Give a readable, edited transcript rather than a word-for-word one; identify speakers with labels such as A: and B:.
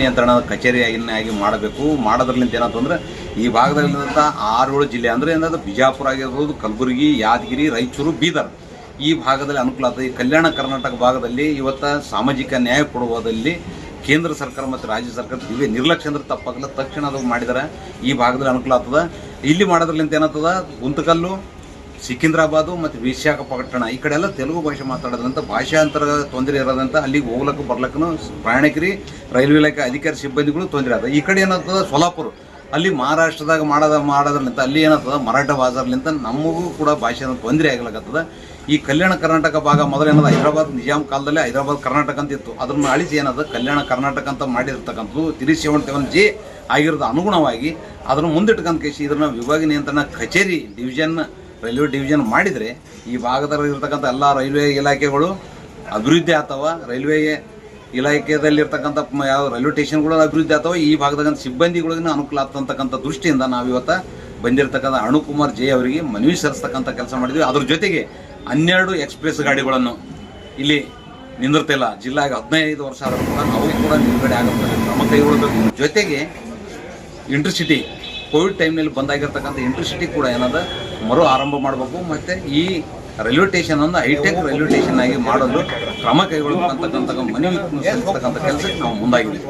A: ನಿಯಂತ್ರಣ ಕಚೇರಿಯಾಗಿ ಮಾಡಬೇಕು. ಮಾಡೋದ್ರಲ್ಲಿಂದ ಏನಂತಂದ್ರೆ ಈ ಭಾಗದಲ್ಲಿರುವಂಥ 6-7 ಜಿಲ್ಲೆ ಅಂದರೆ ಏನಾದ್ರು ಬಿಜಾಪುರ ಆಗಿರ್ಬೋದು, ಕಲಬುರಗಿ, ಯಾದಗಿರಿ, ರಾಯಚೂರು, ಬೀದರ್ ಈ ಭಾಗದಲ್ಲಿ ಅನುಕೂಲ ಆಗ್ತದೆ. ಈ ಕಲ್ಯಾಣ ಕರ್ನಾಟಕ ಭಾಗದಲ್ಲಿ ಇವತ್ತು ಸಾಮಾಜಿಕ ನ್ಯಾಯ ಕೊಡುವುದಲ್ಲಿ ಕೇಂದ್ರ ಸರ್ಕಾರ ಮತ್ತು ರಾಜ್ಯ ಸರ್ಕಾರ ನಿರ್ಲಕ್ಷ್ಯ ಅಂದ್ರೆ ತಪ್ಪಾಗಲ್ಲ, ತಕ್ಷಣ ಅದು ಮಾಡಿದರೆ ಈ ಭಾಗದಲ್ಲಿ ಅನುಕೂಲ ಆಗ್ತದೆ. ಇಲ್ಲಿ ಮಾಡೋದ್ರಲ್ಲಿಂದ ಏನಾಗ್ತದೆ, ಗುಂತಕಲ್ಲು, ಸಿಕಿಂದ್ರಾಬಾದು ಮತ್ತು ವಿಶಾಖಪಟ್ಟಣ ಈ ಕಡೆ ಎಲ್ಲ ತೆಲುಗು ಭಾಷೆ ಮಾತಾಡೋದ್ರಂತ ಭಾಷಾಂತರ ತೊಂದರೆ ಇರೋದಂತ ಅಲ್ಲಿಗೆ ಹೋಗ್ಲಕ್ಕೂ ಬರ್ಲಕ್ಕೂ ಪ್ರಯಾಣಿಕರಿಗೆ ರೈಲ್ವೆ ಇಲಾಖೆ ಅಧಿಕಾರಿ ಸಿಬ್ಬಂದಿಗಳು ತೊಂದರೆ ಆಗ್ತದೆ. ಈ ಕಡೆ ಏನಾಗ್ತದೆ ಸೋಲಾಪುರ ಅಲ್ಲಿ ಮಹಾರಾಷ್ಟ್ರದಾಗ ಮಾಡೋದ್ರಲ್ಲಿಂತ ಅಲ್ಲಿ ಏನಾಗ್ತದೆ ಮರಾಠ ಬಾಜಾರ್ಲಿಂತ ನಮಗೂ ಕೂಡ ಭಾಷೆ ತೊಂದರೆ ಆಗ್ಲಿಕ್ಕತ್ತದ. ಈ ಕಲ್ಯಾಣ ಕರ್ನಾಟಕ ಭಾಗ ಮೊದಲೇನದ ಹೈದರಾಬಾದ್ ನಿಜಾಮ್ ಕಾಲದಲ್ಲಿ ಹೈದರಾಬಾದ್ ಕರ್ನಾಟಕ ಅಂತ ಇತ್ತು, ಅದನ್ನು ಅಳಿಸಿ ಏನದ ಕಲ್ಯಾಣ ಕರ್ನಾಟಕ ಅಂತ ಮಾಡಿರ್ತಕ್ಕಂಥದ್ದು 377J ಆಗಿರೋದು ಅನುಗುಣವಾಗಿ ಅದನ್ನು ಮುಂದಿಟ್ಕೊಂತ ಕೇಸಿ ಇದನ್ನು ವಿಭಾಗೀಯ ನಿಯಂತ್ರಣ ಕಚೇರಿ ಡಿವಿಷನ್ ರೈಲ್ವೆ ಡಿವಿಷನ್ ಮಾಡಿದರೆ ಈ ಭಾಗದಲ್ಲಿರ್ತಕ್ಕಂಥ ಎಲ್ಲ ರೈಲ್ವೆ ಇಲಾಖೆಗಳು ಅಭಿವೃದ್ಧಿ ಆಗ್ತವೆ. ರೈಲ್ವೆ ಇಲಾಖೆಯಲ್ಲಿರ್ತಕ್ಕಂಥ ಯಾವ ರೈಲ್ವೆ ಸ್ಟೇಷನ್ಗಳು ಅಭಿವೃದ್ಧಿ ಆಗ್ತವೆ. ಈ ಭಾಗದಾಗಂಥ ಸಿಬ್ಬಂದಿಗಳಿಗೂ ಅನುಕೂಲ ಆಗ್ತಕ್ಕಂಥ ದೃಷ್ಟಿಯಿಂದ ನಾವಿವತ್ತು ಬಂದಿರತಕ್ಕಂಥ ಅರುಣಕುಮಾರ್ ಜೆ ಅವರಿಗೆ ಮನವಿ ಸಲ್ಲಿಸ್ತಕ್ಕಂಥ ಕೆಲಸ ಮಾಡಿದ್ವಿ. ಅದ್ರ ಜೊತೆಗೆ 12 ಎಕ್ಸ್ಪ್ರೆಸ್ ಗಾಡಿಗಳನ್ನು ಇಲ್ಲಿ ನಿಂದಿರ್ತಿಲ್ಲ. ಜಿಲ್ಲೆಗೆ 15 ವರ್ಷ ಆದರೂ ಕೂಡ ಅವು ಕೂಡ ನಿಲುಗಡೆ ಆಗುತ್ತದೆ, ಕ್ರಮ ಕೈಗೊಳ್ಳಬೇಕು. ಜೊತೆಗೆ ಇಂಟರ್ಸಿಟಿ ಕೋವಿಡ್ ಟೈಮ್ನಲ್ಲಿ ಬಂದಾಗಿರ್ತಕ್ಕಂಥ ಇಂಟರ್ಸಿಟಿ ಕೂಡ ಏನಾದ ಮರು ಆರಂಭ ಮಾಡಬೇಕು. ಮತ್ತು ಈ ರೈಲ್ವೆ ಸ್ಟೇಷನನ್ನು ಹೈಟೆಕ್ ರೈಲ್ವೆ ಸ್ಟೇಷನ್ ಆಗಿ ಮಾಡಲು ಕ್ರಮ ಕೈಗೊಳ್ಳಬೇಕಂತಕ್ಕಂಥ ಮನವಿ ಸಲ್ಲಿಸ್ತಕ್ಕಂಥ ಕೆಲಸಕ್ಕೆ ನಾವು ಮುಂದಾಗಿದ್ದೀವಿ.